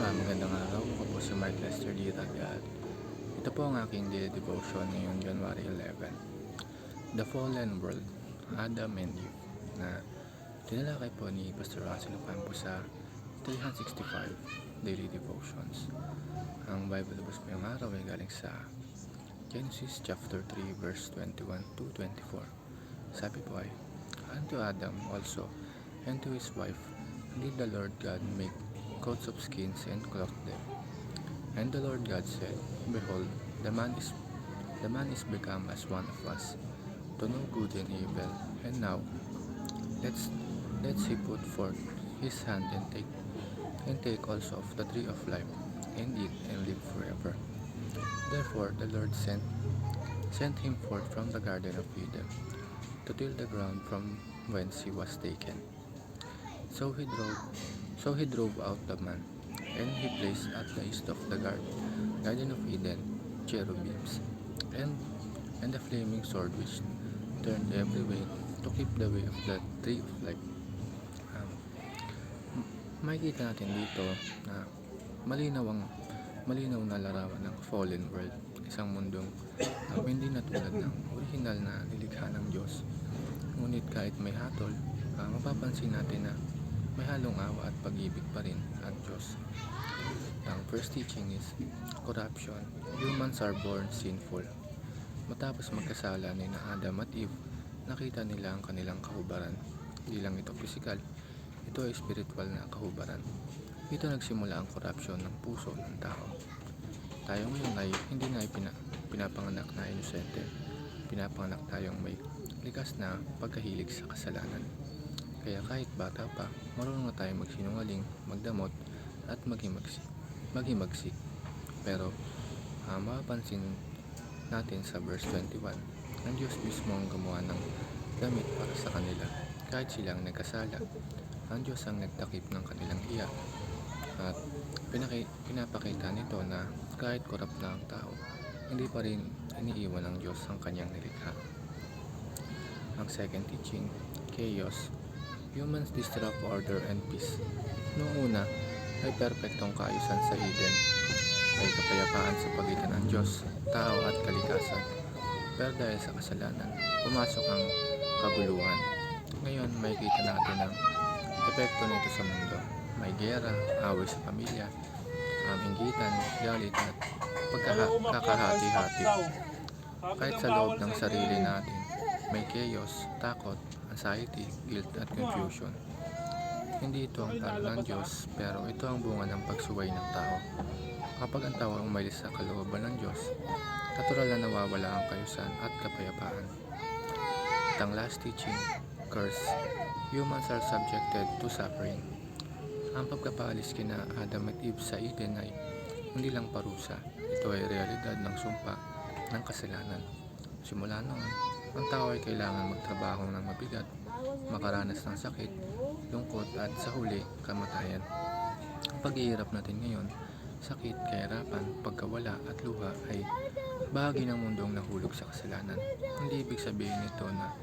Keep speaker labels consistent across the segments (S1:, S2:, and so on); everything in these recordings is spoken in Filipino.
S1: Magandang araw. Ako po si Mark Lester D. Tagal. Ito po ang aking daily devotion ngayong January 11. The Fallen World, Adam and Eve, na tinalakay po ni Pastor Russell Ocampo sa 365 Daily Devotions. Ang Bible verse po yung araw ay galing sa Genesis chapter 3 verse 21 to 24. Sabi po ay, "Unto Adam also and to his wife did the Lord God make coats of skins and clothed them. And the Lord God said, Behold, the man is become as one of us, to know good and evil. And now let's he put forth his hand and take also of the tree of life, and eat and live forever. Therefore the Lord sent him forth from the garden of Eden, to till the ground from whence he was taken. So he drove out the man, and he placed at the east of the garden of Eden cherubims, and the flaming sword which turned every way to keep the way of the tree of life." Makikita natin dito na malinaw na larawan ng fallen world, isang mundong hindi na tulad ng original na nilikha ng Diyos. Ngunit kahit may hatol, mapapansin natin na may halong awa at pag-ibig pa rin ang Diyos. Ang first teaching is corruption. Humans are born sinful. Matapos magkasala ni Adam at Eve, nakita nila ang kanilang kahubaran. Hindi lang ito physical, ito ay spiritual na kahubaran. Dito nagsimula ang corruption ng puso ng tao. Tayo ngayon ay hindi na pinapanganak na inosente. Pinapanganak tayong may likas na pagkahilig sa kasalanan. Kaya kahit bata pa, marunong na tayo magsinungaling, magdamot, at maghimagsik. Pero mapapansin natin sa verse 21, ang Diyos mismo ang gumawa ng damit para sa kanila. Kahit silang nagkasala, ang Diyos ang nagtakip ng kanilang hiya. At pinapakita nito na kahit korap na ang tao, hindi pa rin iniiwan ng Diyos ang kanyang nilikha. Ang second teaching, chaos. Humans disrupt order and peace. Noong una, ay perpektong kaayusan sa Eden. May kapayapaan sa pagitan ng Diyos, tao at kalikasan. Pero dahil sa kasalanan, pumasok ang kaguluhan. Ngayon, makikita natin ang epekto nito sa mundo. May giyera, away sa pamilya, inggitan, galit at pagkakahati-hati. Kahit sa loob ng sarili natin, may chaos, takot, anxiety, guilt at confusion. Hindi ito ang plano ng Diyos, pero ito ang bunga ng pagsuway ng tao. Kapag ang tao ay umalis sa kalooban ng Diyos, natural na nawawala ang kayusan at kapayapaan. At ang last teaching, curse. Humans are subjected to suffering. Ang pagkapaalis kina Adam at Eve sa Eden ay hindi lang parusa. Ito ay realidad ng sumpa ng kasalanan. Simula noon, ang tao ay kailangan magtrabaho ng mabigat, makaranas ng sakit, lungkot at sa huli, kamatayan. Ang paghihirap natin ngayon, sakit, kahirapan, pagkawala at luha ay bahagi ng mundong nahulog sa kasalanan. Hindi ibig sabihin nito na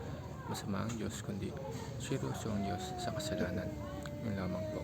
S1: masama ang Diyos, kundi seryoso ang Diyos sa kasalanan. Yun lamang po.